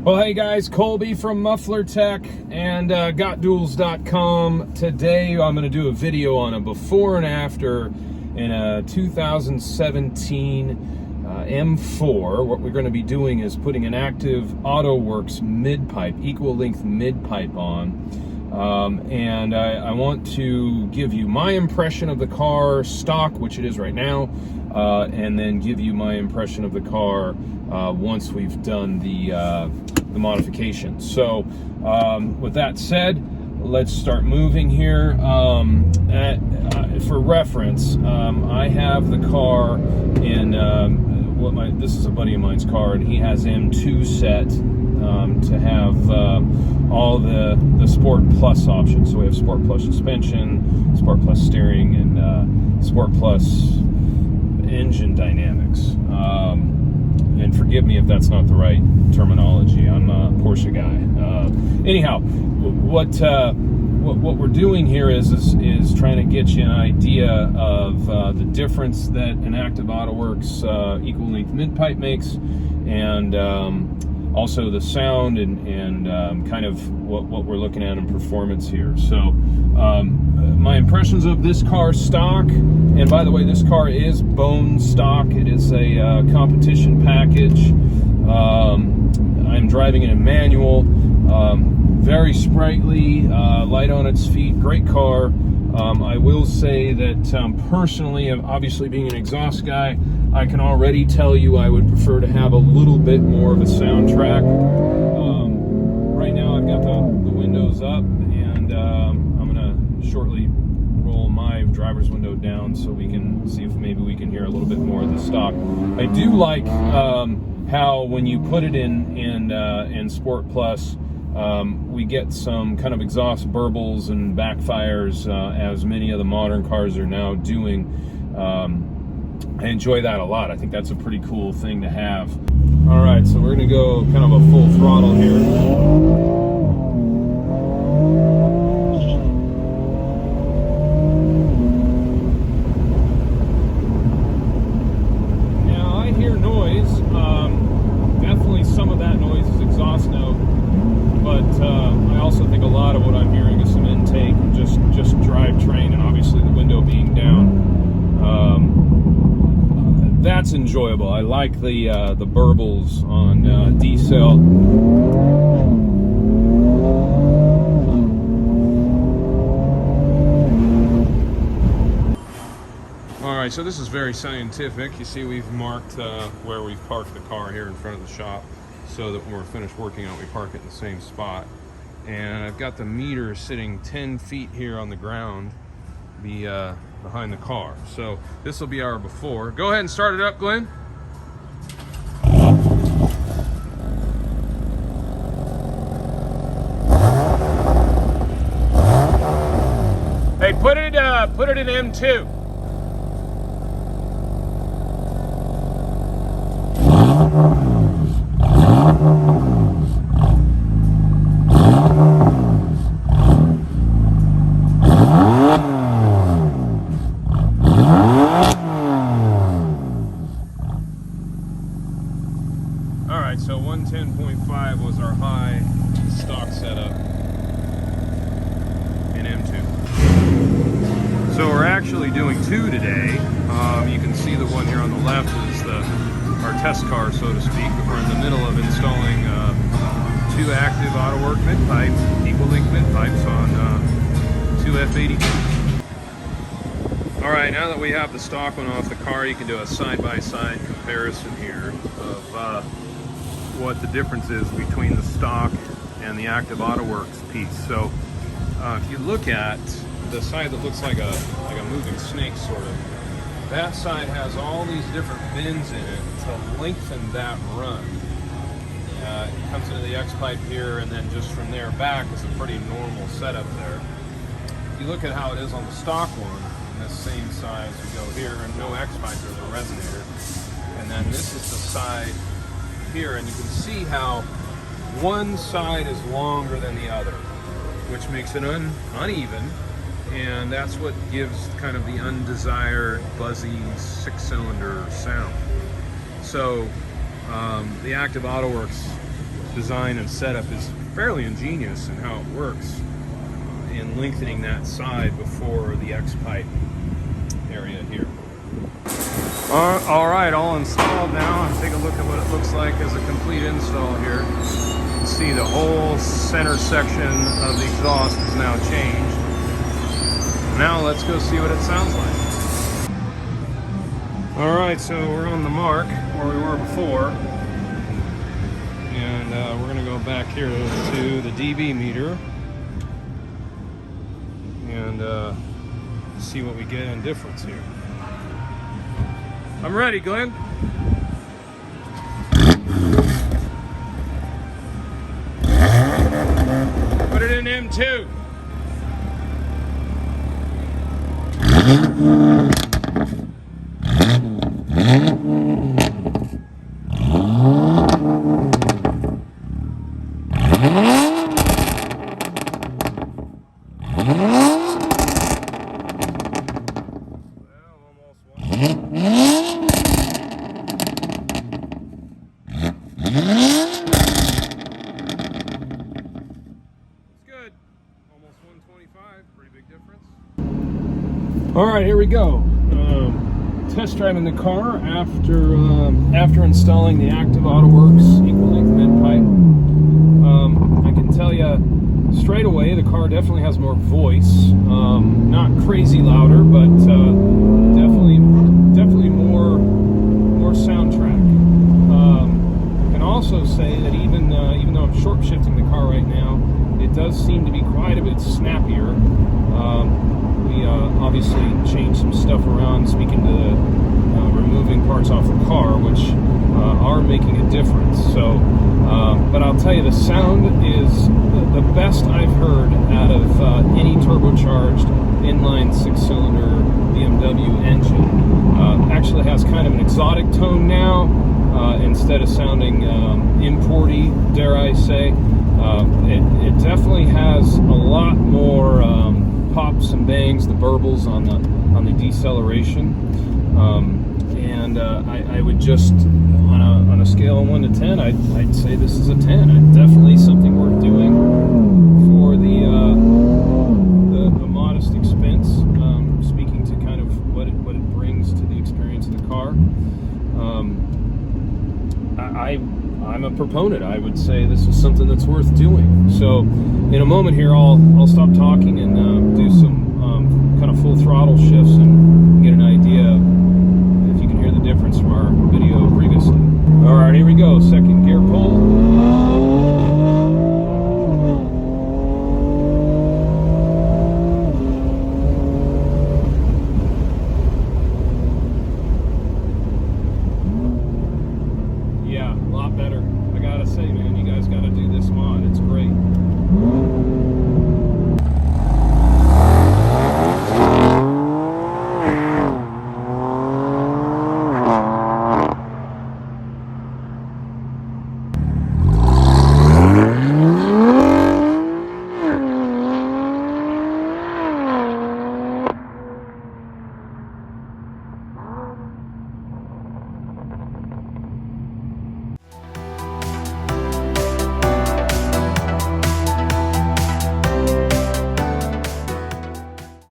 Well, hey guys, Colby from Muffler Tech and GotDuals.com. Today I'm going to do a video on a before and after in a 2017 M4. What we're going to be doing is putting an Active Autowerkes mid-pipe, equal length mid-pipe on. And I want to give you my impression of the car stock, which it is right now, and then give you my impression of the car once we've done the modification. So with that said, let's start moving here. For reference, I have the car in this is a buddy of mine's car, and he has M2 set to have all the Sport Plus options. So we have Sport Plus suspension, Sport Plus steering, and Sport Plus engine dynamics. And forgive me if that's not the right terminology. I'm a Porsche guy. Anyhow, what we're doing here is trying to get you an idea of the difference that an Active Autowerkes equal length mid pipe makes, and also the sound and kind of what we're looking at in performance here. So my impressions of this car stock, and by the way, this car is bone stock. It is a competition package. I'm driving it in manual, very sprightly, light on its feet, great car. I will say that personally, obviously being an exhaust guy, I can already tell you I would prefer to have a little bit more of a soundtrack. Right now I've got the windows up, and I'm going to shortly roll my driver's window down so we can see if maybe we can hear a little bit more of the stock. I do like how when you put it in Sport Plus, we get some kind of exhaust burbles and backfires, as many of the modern cars are now doing. I enjoy that a lot. I think that's a pretty cool thing to have. All right, so we're going to go kind of a full throttle here. Some of that noise is exhaust note, but I also think a lot of what I'm hearing is some intake and just drivetrain, and obviously the window being down. That's enjoyable. I like the burbles on D-cell. Alright, so this is very scientific. You see we've marked where we've parked the car here in front of the shop, so that when we're finished working on it, we park it in the same spot. And I've got the meter sitting 10 feet here on the ground behind the car. So this will be our before. Go ahead and start it up, Glenn. Hey, put it in M2. Alright, so 110.5 was our high stock setup in M2. So we're actually doing two today. You can see the one here on the left is our test car, so to speak. We're in the middle of installing two Active Autowerkes mid-pipes, equal length mid-pipes on two F82. Alright, now that we have the stock one off the car, you can do a side-by-side comparison here of what the difference is between the stock and the Active Autowerkes piece. So if you look at the side that looks like a moving snake sort of, that side has all these different bins in it to lengthen that run. It comes into the X pipe here, and then just from there back is a pretty normal setup there. If you look at how it is on the stock one, in this same size, we go here, and no X pipe, there's a resonator. And then this is the side here, and you can see how one side is longer than the other, which makes it uneven, and that's what gives kind of the undesired buzzy six-cylinder sound. So the Active Autowerkes design and setup is fairly ingenious in how it works in lengthening that side before the X-pipe area here. All right, all installed now. I'll take a look at what it looks like as a complete install here. You can see the whole center section of the exhaust is now changed. Now let's go see what it sounds like. All right, so we're on the mark where we were before. And we're gonna go back here to the dB meter and see what we get in difference here. I'm ready, Glenn. Put it in M2. All right, here we go. Test driving the car after installing the Active Autowerkes equal length mid pipe. I can tell you straight away the car definitely has more voice. Not crazy louder, but definitely more soundtrack. I can also say that even though I'm short shifting the car right now, it does seem to be quite a bit snappier. We obviously changed some stuff around, speaking to removing parts off the car, which are making a difference. So, but I'll tell you, the sound is the best I've heard out of any turbocharged inline six-cylinder BMW engine. Actually has kind of an exotic tone now, instead of sounding importy, dare I say. It definitely has a lot more pops and bangs, the burbles on the deceleration, and I would just on a scale of 1 to 10, I'd say this is a 10. Definitely something worth doing for the modest expense. Speaking to kind of what it brings to the experience of the car, I'm a proponent. I would say this is something that's worth doing. So in a moment here, I'll stop talking and do some kind of full throttle shifts and get an idea if you can hear the difference from our video previously. All right, here we go. Second gear pull. Yeah, a lot better.